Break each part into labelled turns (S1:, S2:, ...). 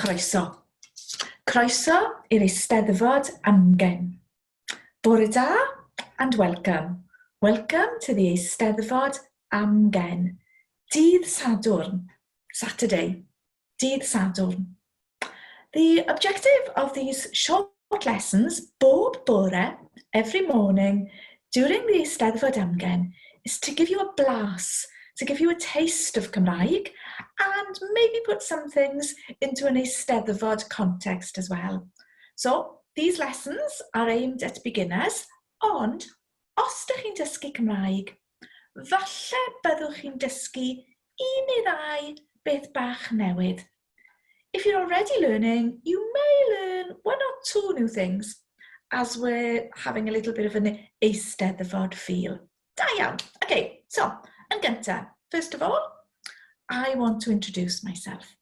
S1: Croeso. Croeso i'r Eisteddfod amgen. Bore da and welcome. Welcome to the Eisteddfod amgen. Dydd Sadwrn, Saturday, Dydd Sadwrn. The objective of these short lessons, bob bore, every morning during the Eisteddfod amgen, is to give you a Blas, to give you a taste of Cymraeg and maybe put some things into an Eisteddfod context as well. So these lessons are aimed at beginners, ond os ydych chi'n dysgu Cymraeg, falle byddwch chi'n dysgu un neu ddau beth bach newydd. If you're already learning, you may learn one or two new things as we're having a little bit of an Eisteddfod feel. Da iawn. Okay, so, yn gyntaf, first of all, I want to introduce myself.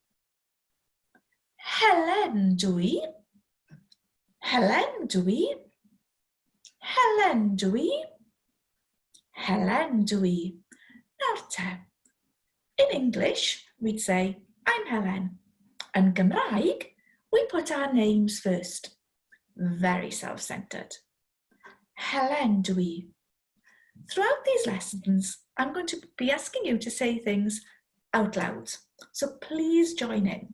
S1: Helen dwi. Helen dwi. Helen dwi. Helen dwi. Nawr te. In English, we'd say, I'm Helen. In Cymraeg, we put our names first. Very self-centered. Helen dwi. Throughout these lessons, I'm going to be asking you to say things out loud. So please join in.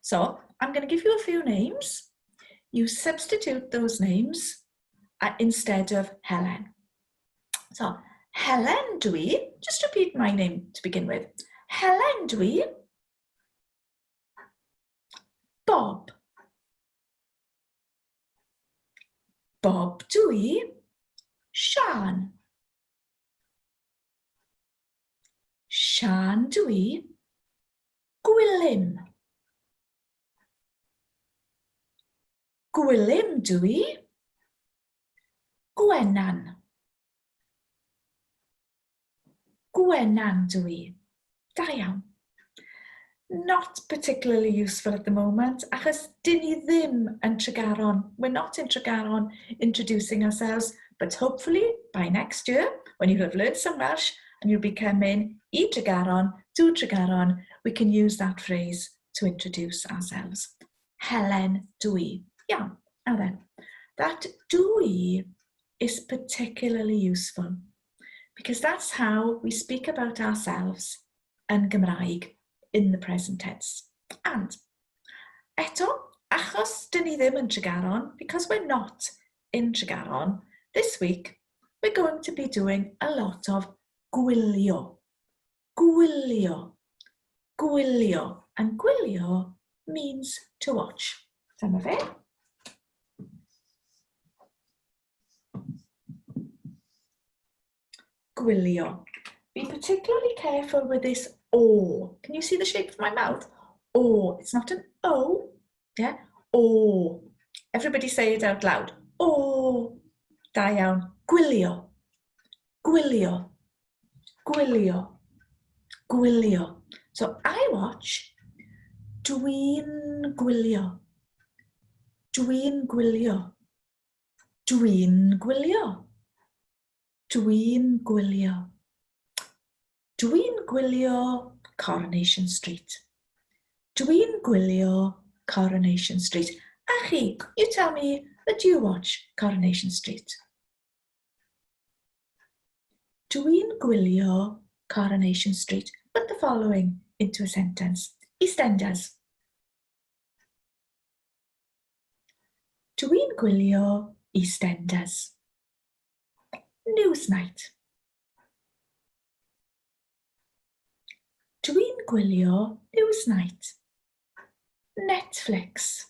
S1: So I'm going to give you a few names. You substitute those names instead of Helen. So Helen dwi, just repeat my name to begin with. Helen dwi. Bob. Bob dwi. Sian. Sian dwi. Gwilym. Gwilym dwi. Gwenan. Gwenan dwi. Da iawn. Not particularly useful at the moment, achos dyn ni ddim yn Tregaron. We're not in Tregaron introducing ourselves, but hopefully by next year, when you have learned some Welsh and you'll be coming I Tregaron, to Tregaron, we can use that phrase to introduce ourselves. Helen dwi. Yeah, now then, that dwi is particularly useful because that's how we speak about ourselves yn Gymraeg in the present tense. And eto, achos dyn ni ddim yn Tregaron, because we're not in Tregaron, this week we're going to be doing a lot of gwylio. Gwylio. Gwylio. And gwylio means to watch. Some of it. Gwylio. Be particularly careful with this O. Can you see the shape of my mouth? O. It's not an O. Yeah? O. Everybody say it out loud. O. Da iawn. Gwylio. Gwylio. Gwylio. Gwylio. So I watch. Dwi'n gwylio. Dwi'n gwylio. Dwi'n gwylio. Dwi'n gwylio. Dwi'n gwylio Coronation Street. Dwi'n gwylio Coronation Street. A chi, you tell me that you watch Coronation Street. Dwi'n gwylio Coronation Street. Put the following into a sentence. EastEnders. Dwi'n gwylio EastEnders. Newsnight. Dwi'n gwylio Newsnight. Netflix.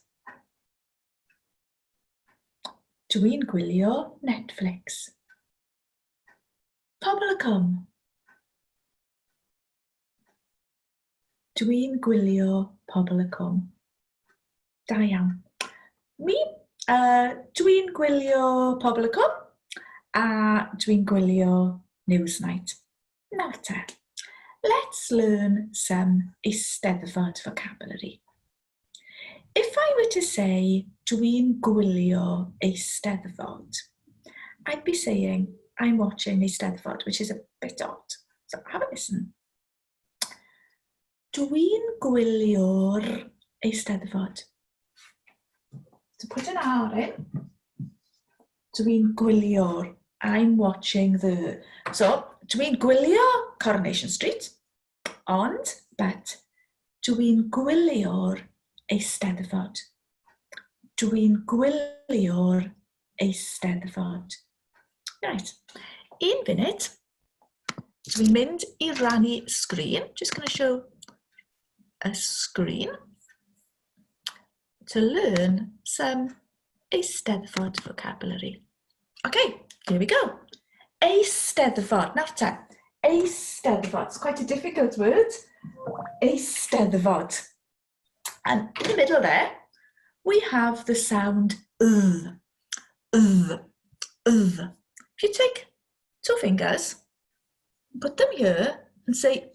S1: Dwi'n gwylio Netflix. Pobl y Cwm. Dwi'n gwylio Pobl y Cwm. Da iawn. Mi, dwi'n gwylio Pobl y Cwm a dwi'n gwylio Newsnight. Nawr te. Let's learn some Eisteddfod vocabulary. If I were to say, dwi'n gwylio Eisteddfod, I'd be saying, I'm watching Eisteddfod, which is a bit odd. So have a listen. Dwi'n gwylio'r Eisteddfod. To put an R in, dwi'n gwylio. I'm watching the... So, dwi'n gwylio Coronation Street, ond, but, dwi'n gwylio'r Eisteddfod. Dwi'n gwylio'r Eisteddfod. Right, 1 munud. Dwi'n mynd I rannu screen. Just going to show a screen to learn some Eisteddfod vocabulary. Okay, here we go. Eisteddfod. Now, Eisteddfod. It's quite a difficult word. Eisteddfod. And in the middle there, we have the sound If you take 2 fingers, put them here and say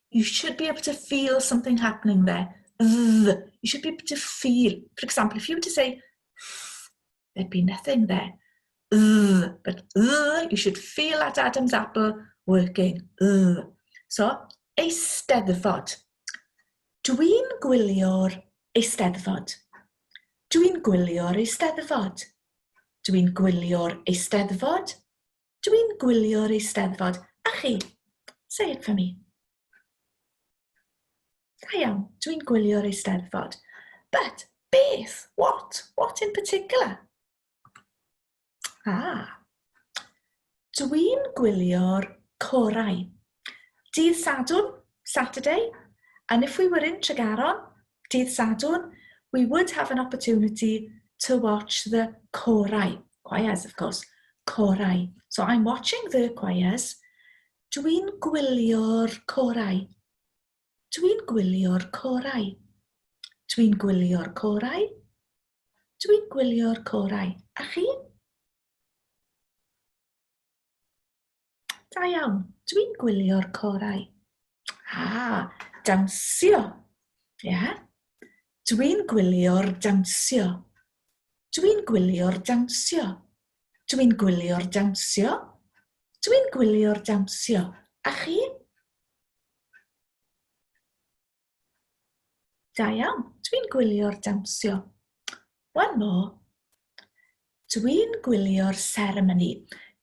S1: you should be able to feel something happening there. You should be able to feel. For example, if you were to say, there'd be nothing there. But you should feel that Adam's apple working. So, Eisteddfod. Dwi'n gwylio'r Eisteddfod. Dwi'n gwylio'r Eisteddfod. Dwi'n gwylio'r Eisteddfod. Dwi'n gwylio'r Eisteddfod. A chi, say it for me. Da iawn, dwi'n gwylio'r Eisteddfod. But beth? What? What in particular? Dwi'n gwylio'r corau. Dydd Sadwrn, Saturday, and if we were in Tregaron, dydd Sadwrn, we would have an opportunity to watch the corau. Choirs, of course. Corau. So I'm watching the choirs. Dwi'n gwylio'r corau. Dwi'n gwylio'r corau. Dwi'n gwylio'r corau. Dwi'n gwylio'r corau. A chi? Da iawn. Dwi'n gwylio'r corau. Dawnsio. Yeah. Dwi'n gwylio'r dawnsio. Dwi'n gwylio'r dawnsio. Dwi'n gwylio'r dawnsio. Dwi'n gwylio'r dawnsio. A chi? Da iawn. Dwi'n gwylio'r dawnsio. One more. Dwi'n gwylio'r ceremony.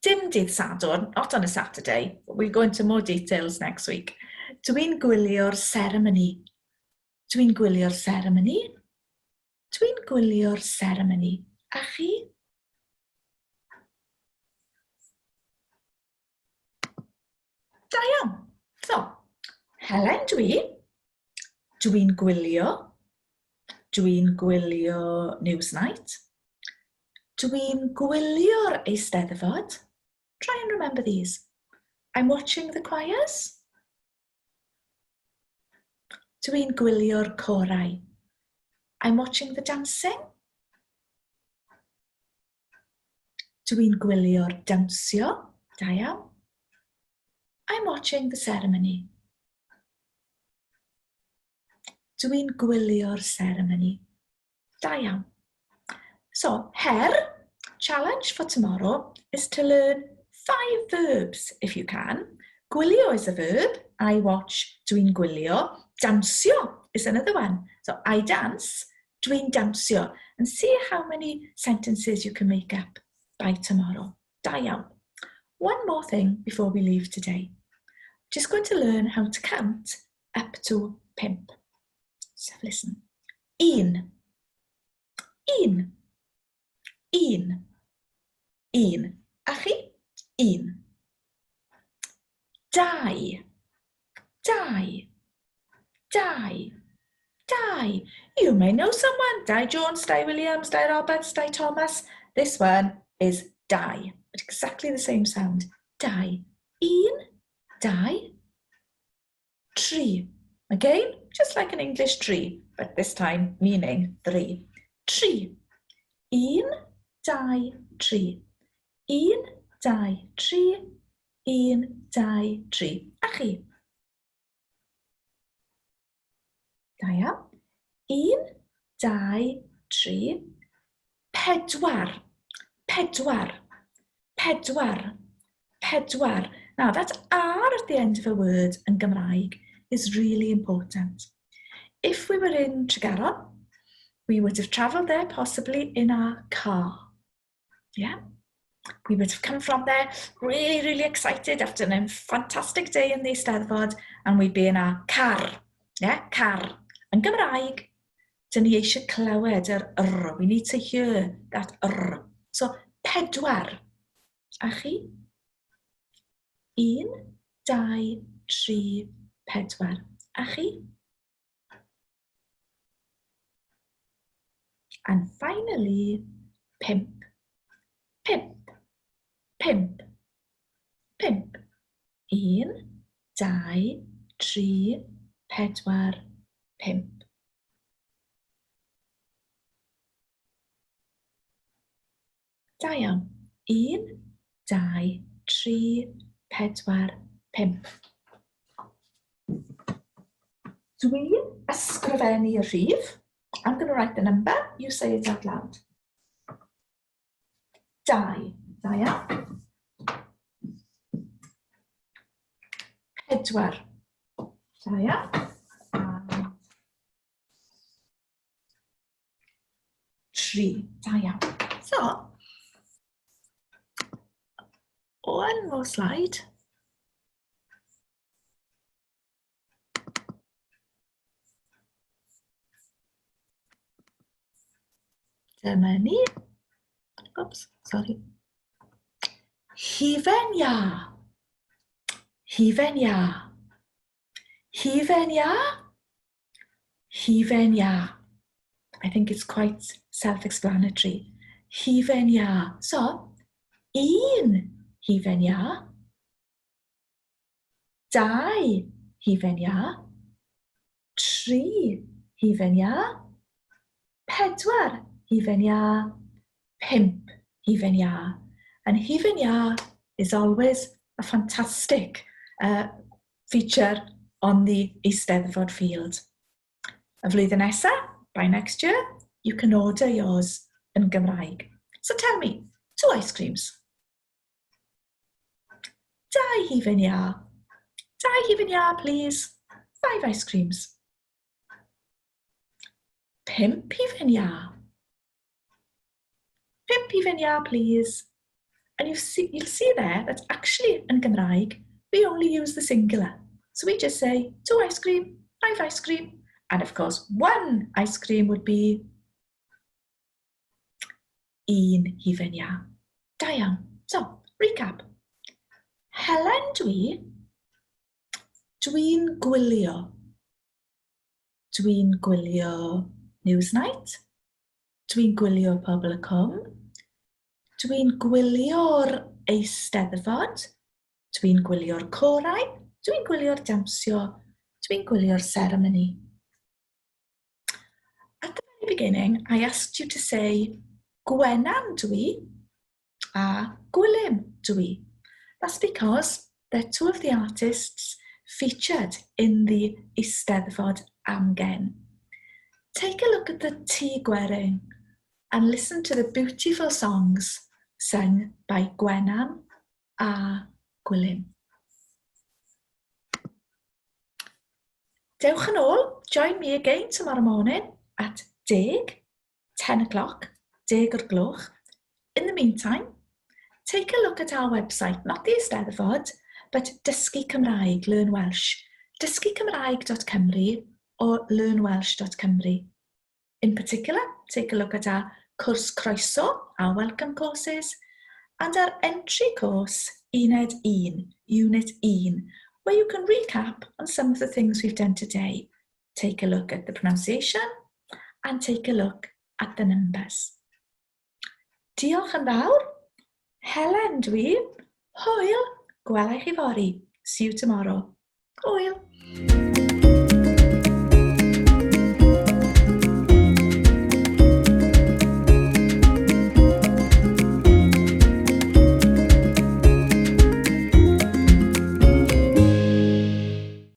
S1: Dim dydd Sadwrn, not on a Saturday. We'll go into more details next week. Dwi'n gwylio'r ceremony. Dwi'n gwylio'r ceremony. Dwi'n gwylio'r ceremony. A chi? Da iawn. So, Helen dwi. Dwi'n gwylio. Dwi'n gwylio Newsnight. Dwi'n gwylio'r Eisteddfod. Try and remember these. I'm watching the choirs. Dwi'n gwylio'r corau. I'm watching the dancing. Dwi'n gwylio'r dawnsio. Da iawn. I'm watching the ceremony. Dwi'n gwylio'r ceremony. Da iawn. So, challenge for tomorrow is to learn 5 verbs if you can. Gwylio is a verb. I watch, dwi'n gwylio. Dawnsio is another one. So, I dance, dwi'n dawnsio. And see how many sentences you can make up by tomorrow. Da iawn. One more thing before we leave today. Just going to learn how to count up to 5. So listen. 1. 1. 1. 1. A chi? 1. 2. 2. 2. 2. You may know someone. Di Jones, Di Williams, Di Roberts, Di Thomas. This one is die. Exactly the same sound. Die. 1, 2, 3. Again, just like an English tree, but this time meaning 3. 3. 1, 2, 3. 1, 2, 3. 1, 2, 3. A chi? Da iawn. 1, 2, 3. 4. 4. 4. 4. Now that R at the end of a word in Cymraeg is really important. if we were in Tregaron, we would have travelled there possibly in our car. Yeah? We would have come from there really, really excited after a fantastic day in the Eisteddfod, and we'd be in our car. Yeah, car. Yn Gymraeg, dyn ni eisiau clywed yr r. We need to hear that r. So, pedwar. A chi? 1, 2, 3, 4. A chi? And finally, 5. 5. 5. 5. 1, 2, 3, 4, 5. Da iawn. 1, 2, 3, 4, 5. Dwi'n ysgrifennu y rhif. I'm going to write the number. You say it out loud. 2. Da iawn. 4. Da iawn. 3. Da iawn. So, one more slide. Dyma ni. Oops, sorry. Hufen ia. Hufen ia. Hufen ia. Hufen ia. I think it's quite self-explanatory. Hufen ia. So, 1 hufen ia. 2 hufen ia. 3 hufen ia. 4 hufen ia. 5 hufen ia. And hufen ia is always a fantastic feature on the Eisteddfod field. Y flwyddyn nesaf, by next year, you can order yours in Cymraeg. So tell me, 2 ice creams. 2 hufen ia. 2 hufen ia, please. 5 ice creams. 5 hufen ia. 5 hufen ia, please. And you'll see there that actually in Cymraeg, we only use the singular. So we just say 2 ice cream, 5 ice cream. And of course, 1 ice cream would be 1 hufen ia. Da iawn. So, recap. Helen dwi'n gwylio. Dwi'n gwylio Newsnight. Dwi'n gwylio Pobl y Cwm. Dwi'n gwylio'r Eisteddfod. Dwi'n gwylio'r corau. Dwi'n gwylio'r dawnsio. Dwi'n gwylio'r ceremony. At the very beginning, I asked you to say Gwenan dwi a Gwilym dwi. That's because they're 2 of the artists featured in the Eisteddfod Amgen. Take a look at the tea gwering and listen to the beautiful songs sung by Gwenan a Gwilym. Dewch yn ôl, join me again tomorrow morning at 10 o'clock, 10 o'r gloch. In the meantime, take a look at our website, not the Eisteddfod, but Dysgu Cymraeg, Learn Welsh, dysgucymraeg.cymru or learnwelsh.cymru. In particular, take a look at our Cwrs Croeso, our welcome courses, and our entry course, Uned 1, Unit 1, where you can recap on some of the things we've done today. Take a look at the pronunciation and take a look at the numbers. Diolch yn fawr. Helen dwi. Hwyl. Gwela i chi fory. See you tomorrow. Hwyl.